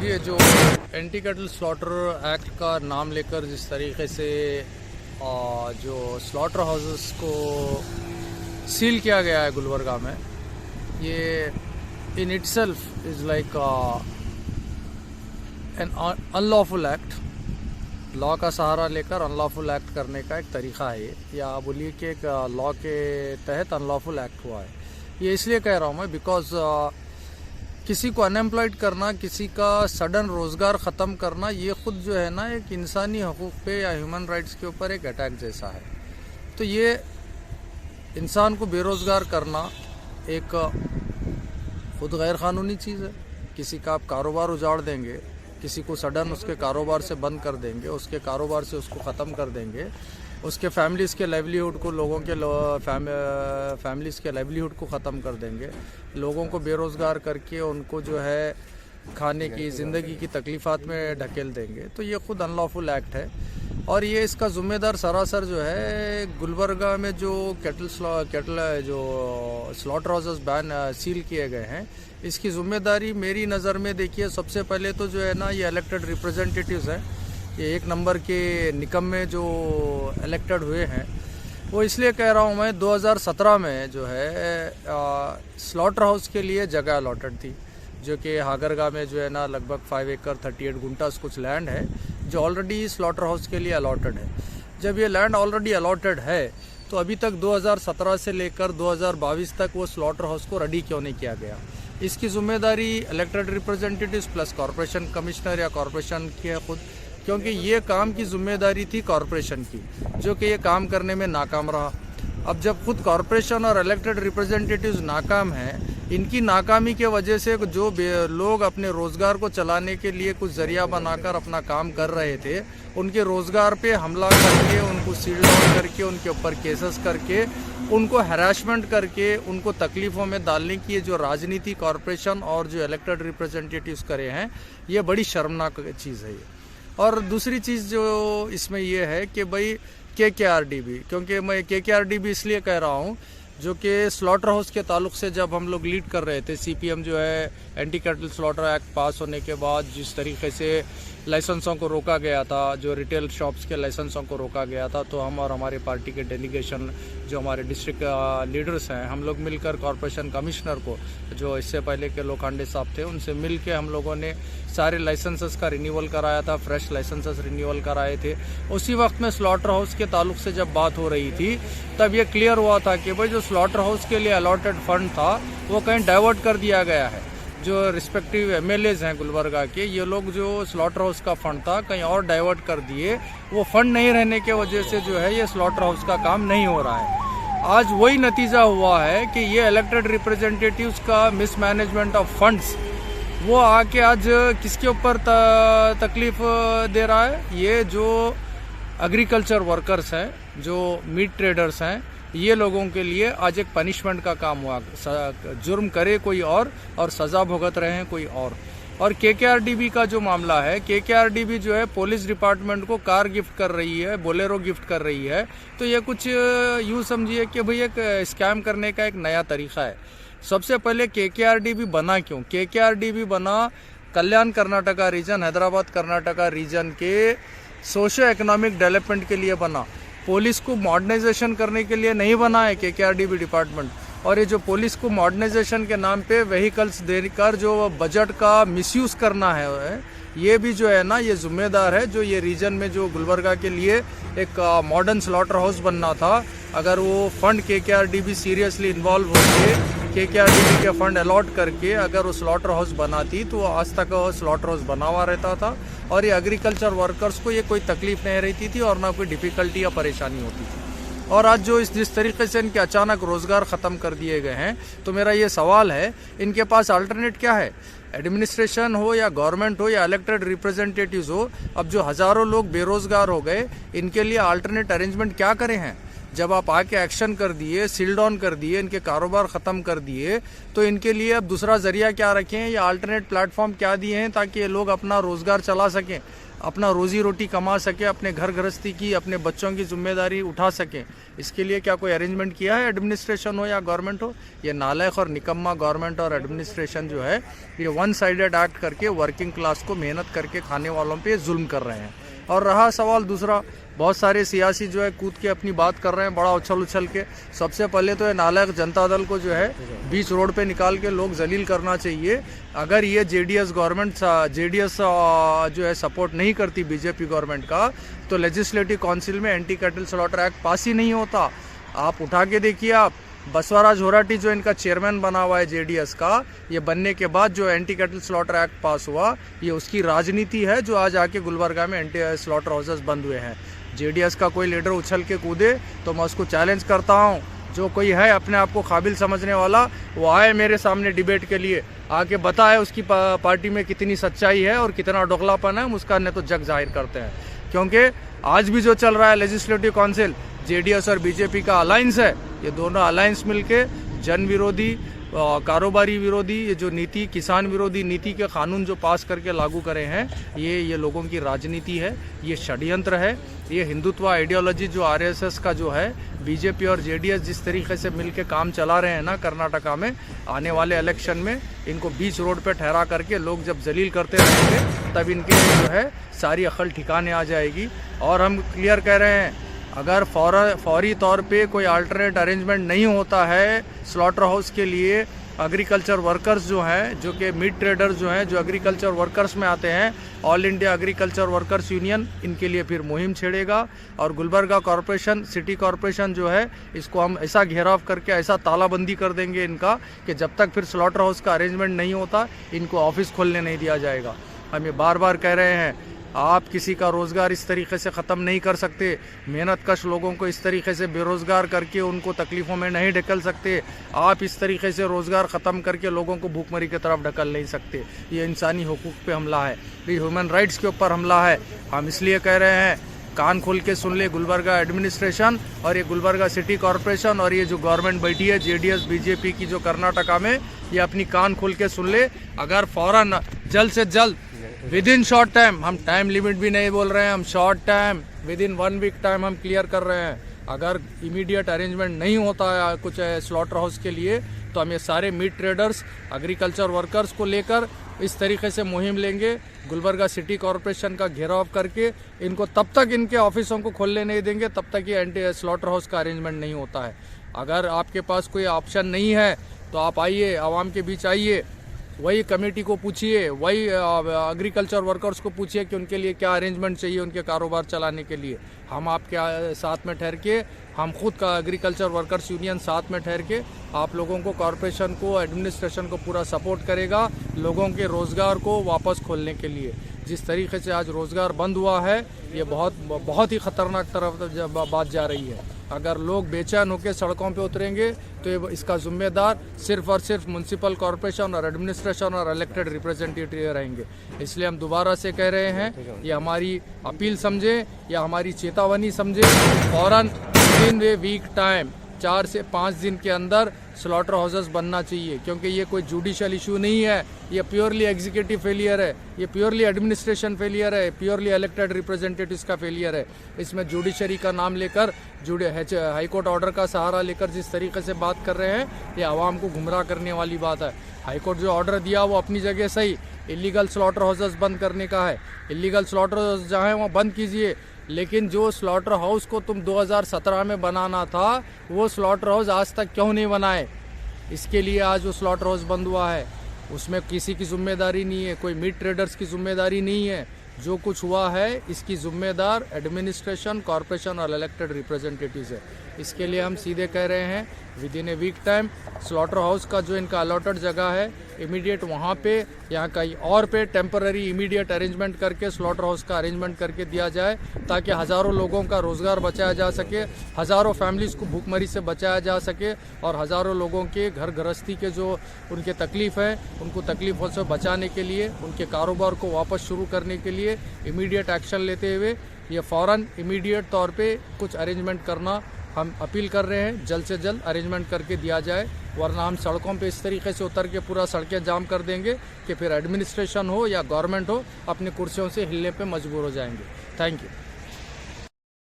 देखिए, जो anti cattle slaughter act का नाम लेकर जिस तरीके से जो स्लॉटर हाउसेस को सील किया गया है गुलबर्गा में, ये in itself is like an unlawful act. Law का सहारा लेकर अनलॉफुल एक्ट करने का एक तरीका है ये, या बोलिए कि एक लॉ के तहत अनलॉफुल एक्ट हुआ है। ये इसलिए कह रहा हूँ मैं बिकॉज किसी को अनएम्प्लॉयड करना, किसी का सडन रोज़गार ख़त्म करना, ये ख़ुद जो है ना एक इंसानी हकूक़ पे या ह्यूमन राइट्स के ऊपर एक अटैक जैसा है। तो ये इंसान को बेरोज़गार करना एक ख़ुद गैर क़ानूनी चीज़ है। किसी का आप कारोबार उजाड़ देंगे, किसी को सडन उसके कारोबार से बंद कर देंगे, उसके कारोबार से उसको ख़त्म कर देंगे, उसके फैमिलीज़ के लाइवलीहुड को, लोगों के फैमिलीज़ के लाइवलीहुड को ख़त्म कर देंगे, लोगों को बेरोज़गार करके उनको जो है खाने की, ज़िंदगी की तकलीफ़ात में ढकेल देंगे। तो ये ख़ुद अनलॉफुल एक्ट है और ये इसका ज़िम्मेदार सरासर जो है गुलबर्गा में जो कैटल जो स्लॉटर हाउसेस बैन सील किए गए हैं, इसकी ज़िम्मेदारी मेरी नज़र में देखिए सबसे पहले तो जो है ना ये इलेक्टेड रिप्रेजेंटेटिव्स हैं। ये एक नंबर के निकम्मे जो इलेक्टेड हुए हैं, वो इसलिए कह रहा हूँ मैं 2017 में जो है स्लॉटर हाउस के लिए जगह अलॉटेड थी, जो कि हागरगा में जो है ना लगभग 5 एकड़ 38 गुंटास कुछ लैंड है जो ऑलरेडी स्लॉटर हाउस के लिए अलॉटेड है। जब ये लैंड ऑलरेडी अलॉटेड है तो अभी तक 2017 से लेकर 2022 तक वो स्लॉटर हाउस को रेडी क्यों नहीं किया गया? इसकी ज़िम्मेदारी elected representatives plus corporation commissioner या कॉरपोरेशन की है खुद, क्योंकि ये काम की ज़िम्मेदारी थी कॉरपोरेशन की, जो कि ये काम करने में नाकाम रहा। अब जब खुद कॉरपोरेशन और इलेक्टेड रिप्रेजेंटेटिव्स नाकाम हैं, इनकी नाकामी के वजह से जो लोग अपने रोज़गार को चलाने के लिए कुछ ज़रिया बनाकर अपना काम कर रहे थे, उनके रोज़गार पे हमला करके, उनको सील डाउन करके, उनके ऊपर केसेस करके, उनको हैरेसमेंट करके, उनको तकलीफ़ों में डालने की जो राजनीति कॉरपोरेशन और जो इलेक्टेड रिप्रेजेंटेटिव्स करे हैं, ये बड़ी शर्मनाक चीज़ है ये। और दूसरी चीज़ जो इसमें ये है कि भाई KKRDB, क्योंकि मैं KKRDB इसलिए कह रहा हूँ जो कि स्लॉटर हाउस के ताल्लुक से जब हम लोग लीड कर रहे थे, CPM जो है एंटी कैटल स्लॉटर एक्ट पास होने के बाद जिस तरीके से लाइसेंसों को रोका गया था, जो रिटेल शॉप्स के लाइसेंसों को रोका गया था, तो हम और हमारे पार्टी के डेलीगेशन जो हमारे डिस्ट्रिक्ट लीडर्स हैं, हम लोग मिलकर कॉरपोरेशन कमिश्नर को, जो इससे पहले के लोखंडे साहब थे, उनसे मिल के हम लोगों ने सारे लाइसेंसेस का रिन्यूअल कराया था, फ्रेश लाइसेंसेस रिन्यूअल कराए थे। उसी वक्त में स्लॉटर हाउस के ताल्लुक से जब बात हो रही थी, तब ये क्लियर हुआ था कि भाई जो स्लॉटर हाउस के लिए अलॉटेड फंड था वो कहीं डाइवर्ट कर दिया गया है। जो रिस्पेक्टिव MLAs हैं गुलबर्गा के, ये लोग जो स्लॉटर हाउस का फंड था कहीं और डाइवर्ट कर दिए। वो फंड नहीं रहने के वजह से जो है ये स्लॉटर हाउस का काम नहीं हो रहा है। आज वही नतीजा हुआ है कि ये इलेक्टेड रिप्रेजेंटेटिव्स का मिसमैनेजमेंट ऑफ फंड्स वो आके आज किसके ऊपर तकलीफ दे रहा है? ये जो एग्रीकल्चर वर्कर्स हैं, जो मीट ट्रेडर्स हैं, ये लोगों के लिए आज एक पनिशमेंट का काम हुआ। जुर्म करे कोई और सज़ा भुगत रहे हैं कोई और KKRDB का जो मामला है, KKRDB जो है पुलिस डिपार्टमेंट को कार गिफ्ट कर रही है, बोलेरो गिफ्ट कर रही है। तो ये कुछ यूँ समझिए कि भाई एक स्कैम करने का एक नया तरीका है। सबसे पहले KKRDB बना क्यों? KKRDB बना कल्याण कर्नाटका रीजन, हैदराबाद कर्नाटका रीजन के सोशो इकोनॉमिक डेवलपमेंट के लिए बना। पुलिस को मॉडर्नाइजेशन करने के लिए नहीं बना है KKRDB डिपार्टमेंट। और ये जो पुलिस को मॉडर्नाइजेशन के नाम पे व्हीकल्स देकर जो बजट का मिसयूज़ करना है, ये भी जो है ना ये जिम्मेदार है। जो ये रीजन में जो गुलबर्गा के लिए एक मॉडर्न स्लॉटर हाउस बनना था, अगर वो फंड KKRDB सीरियसली इन्वॉल्व होकर KKRDB के फंड अलॉट करके अगर वो स्लॉटर हाउस बनाती, तो आज तक स्लॉटर हाउस बना हुआ रहता था और ये एग्रीकल्चर वर्कर्स को ये कोई तकलीफ नहीं रहती थी और ना कोई डिफ़िकल्टी या परेशानी होती थी। और आज जो जिस तरीके से इनके अचानक रोज़गार ख़त्म कर दिए गए हैं, तो मेरा ये सवाल है, इनके पास अल्टरनेट क्या है? एडमिनिस्ट्रेशन हो या गवर्नमेंट हो या इलेक्टेड रिप्रेजेंटेटिव्स हो, अब जो हज़ारों लोग बेरोज़गार हो गए, इनके लिए अल्टरनेट अरेंजमेंट क्या करे हैं? जब आप आके एक्शन कर दिए, सील डाउन कर दिए, इनके कारोबार ख़त्म कर दिए, तो इनके लिए अब दूसरा ज़रिया क्या रखें हैं या अल्टरनेट प्लेटफॉर्म क्या दिए हैं ताकि ये लोग अपना रोज़गार चला सकें, अपना रोज़ी रोटी कमा सके, अपने घर गृहस्थी की, अपने बच्चों की जिम्मेदारी उठा सकें। इसके लिए क्या कोई अरेंजमेंट किया है एडमिनिस्ट्रेशन हो या गवर्नमेंट हो? ये नालायक और निकम्मा गवर्नमेंट और एडमिनिस्ट्रेशन जो है ये वन साइडेड एक्ट करके वर्किंग क्लास को मेहनत करके खाने वालों पे जुल्म कर रहे हैं। और रहा सवाल दूसरा, बहुत सारे सियासी जो है कूद के अपनी बात कर रहे हैं बड़ा उछल उछल के। सबसे पहले तो ये नालायक जनता दल को जो है बीच रोड पे निकाल के लोग जलील करना चाहिए। अगर ये जेडीएस गवर्नमेंट जेडीएस जो है सपोर्ट नहीं करती बीजेपी गवर्नमेंट का, तो लेजिस्लेटिव काउंसिल में anti cattle slaughter act pass ही नहीं होता। आप उठा के देखिए, आप बसवराज होराटी जो इनका चेयरमैन बना हुआ है जेडीएस का, ये बनने के बाद जो एंटी कैटल स्लॉटर एक्ट पास हुआ, ये उसकी राजनीति है जो आज आके गुलबर्गा में एंटी स्लॉटर हाउसेस बंद हुए हैं। जेडीएस का कोई लीडर उछल के कूदे तो मैं उसको चैलेंज करता हूँ, जो कोई है अपने आप को काबिल समझने वाला, वो आए मेरे सामने डिबेट के लिए, आके बताए उसकी पार्टी में कितनी सच्चाई है और कितना डोगलापन है, हम उसका नहीं तो जग जाहिर करते हैं। क्योंकि आज भी जो चल रहा है लेजिस्लेटिव काउंसिल, जेडीएस और बीजेपी का अलायंस है, ये दोनों अलायंस मिलके जन विरोधी, कारोबारी विरोधी, ये जो नीति, किसान विरोधी नीति के कानून जो पास करके लागू करे हैं, ये लोगों की राजनीति है, ये षड्यंत्र है। ये हिंदुत्व आइडियोलॉजी जो आरएसएस का जो है, बीजेपी और जेडीएस जिस तरीके से मिलके काम चला रहे हैं ना कर्नाटका में, आने वाले इलेक्शन में इनको बीच रोड पे ठहरा करके लोग जब जलील करते रहेंगे तब इनके जो है सारी अकल ठिकाने आ जाएगी। और हम क्लियर कह रहे हैं, अगर फौरी तौर पे कोई अल्टरनेट अरेंजमेंट नहीं होता है स्लॉटर हाउस के लिए, एग्रीकल्चर वर्कर्स जो हैं, जो कि मीट ट्रेडर्स जो हैं, जो एग्रीकल्चर वर्कर्स में आते हैं, all India agriculture workers union इनके लिए फिर मुहिम छेड़ेगा। और गुलबर्गा कॉरपोरेशन, सिटी कॉरपोरेशन जो है, इसको हम ऐसा घेराव करके ऐसा तालाबंदी कर देंगे इनका कि जब तक फिर स्लॉटर हाउस का अरेंजमेंट नहीं होता इनको ऑफिस खोलने नहीं दिया जाएगा। हम ये बार बार कह रहे हैं, आप किसी का रोज़गार इस तरीके से ख़त्म नहीं कर सकते, मेहनतकश लोगों को इस तरीके से बेरोज़गार करके उनको तकलीफ़ों में नहीं ढकेल सकते। आप इस तरीके से रोज़गार ख़त्म करके लोगों को भूखमरी की तरफ ढकल नहीं सकते। ये इंसानी हुकूक पे हमला है, ये ह्यूमन राइट्स के ऊपर हमला है। हम इसलिए कह रहे हैं, कान खोल के सुन ले गुलबर्गा एडमिनिस्ट्रेशन और ये गुलबर्गा सिटी कॉरपोरेशन और ये जो गवर्नमेंट बैठी है जेडीएस बीजेपी की जो कर्नाटका में, ये अपनी कान खोल के सुन ले। अगर फ़ौरन जल्द से जल्द विद इन शॉर्ट टाइम, हम टाइम लिमिट भी नहीं बोल रहे हैं, हम short time within 1 week time हम क्लियर कर रहे हैं। अगर इमीडिएट अरेंजमेंट नहीं होता है कुछ स्लॉटर हाउस के लिए, तो हम ये सारे मीट ट्रेडर्स, एग्रीकल्चर वर्कर्स को लेकर इस तरीके से मुहिम लेंगे, गुलबर्गा सिटी कॉरपोरेशन का घेराव करके इनको तब तक इनके ऑफिसों को खोलने नहीं देंगे तब तक ये एंटी स्लॉटर हाउस का अरेंजमेंट नहीं होता है। अगर आपके पास कोई ऑप्शन नहीं है तो आप आइए, आवाम के बीच आइए, वही कमेटी को पूछिए, वही एग्रीकल्चर वर्कर्स को पूछिए कि उनके लिए क्या अरेंजमेंट चाहिए उनके कारोबार चलाने के लिए। हम आपके साथ में ठहर के, हम खुद का एग्रीकल्चर वर्कर्स यूनियन साथ में ठहर के आप लोगों को, कॉरपोरेशन को, एडमिनिस्ट्रेशन को पूरा सपोर्ट करेगा लोगों के रोज़गार को वापस खोलने के लिए। जिस तरीके से आज रोज़गार बंद हुआ है, ये बहुत ही ख़तरनाक तरफ बात जा रही है। अगर लोग बेचैन होकर सड़कों पे उतरेंगे तो इसका जिम्मेदार सिर्फ और सिर्फ म्यूनसिपल कॉरपोरेशन और एडमिनिस्ट्रेशन और इलेक्टेड रिप्रेजेंटेटिव रहेंगे। इसलिए हम दोबारा से कह रहे हैं, ये हमारी अपील समझें या हमारी चेतावनी समझें, फ़ौरन विद इन वीक टाइम 4 से 5 दिन के अंदर स्लॉटर हाउसेस बनना चाहिए। क्योंकि ये कोई जुडिशल इशू नहीं है, ये प्योरली एग्जीक्यूटिव फेलियर है, ये प्योरली एडमिनिस्ट्रेशन फेलियर है, प्योरली इलेक्टेड रिप्रेजेंटेटिव्स का फेलियर है। इसमें जुडिशरी का नाम लेकर, हाईकोर्ट ऑर्डर का सहारा लेकर जिस तरीके से बात कर रहे हैं, ये आवाम को गुमराह करने वाली बात है। हाईकोर्ट जो ऑर्डर दिया वो अपनी जगह सही, इलीगल स्लॉटर हाउसेस बंद करने का है। इलीगल स्लॉटर हाउस जहाँ है वहाँ बंद कीजिए, लेकिन जो स्लॉटर हाउस को तुम 2017 में बनाना था, वो स्लॉटर हाउस आज तक क्यों नहीं बनाए? इसके लिए आज वो स्लॉटर हाउस बंद हुआ है। उसमें किसी की जिम्मेदारी नहीं है, कोई मीट ट्रेडर्स की जिम्मेदारी नहीं है। जो कुछ हुआ है इसकी जिम्मेदार एडमिनिस्ट्रेशन, कॉरपोरेशन और इलेक्टेड रिप्रेजेंटेटिव्स है। इसके लिए हम सीधे कह रहे हैं, within a week time slaughter house का जो इनका अलॉटेड जगह है, इमीडिएट वहाँ पे या कहीं और पे टेम्पररी इमीडिएट अरेंजमेंट करके स्लॉटर हाउस का अरेंजमेंट करके दिया जाए, ताकि हज़ारों लोगों का रोज़गार बचाया जा सके, हज़ारों फैमिलीज़ को भूखमरी से बचाया जा सके और हज़ारों लोगों के घर गृहस्थी के जो उनके तकलीफ़ हैं, उनको तकलीफ़ों से बचाने के लिए, उनके कारोबार को वापस शुरू करने के लिए इमीडिएट एक्शन लेते हुए ये फ़ौरन इमीडिएट तौर पे कुछ अरेंजमेंट करना हम अपील कर रहे हैं जल्द से जल्द अरेंजमेंट करके दिया जाए, वरना हम सड़कों पे इस तरीके से उतर के पूरा सड़कें जाम कर देंगे कि फिर एडमिनिस्ट्रेशन हो या गवर्नमेंट हो अपनी कुर्सियों से हिलने पे मजबूर हो जाएंगे। Thank you.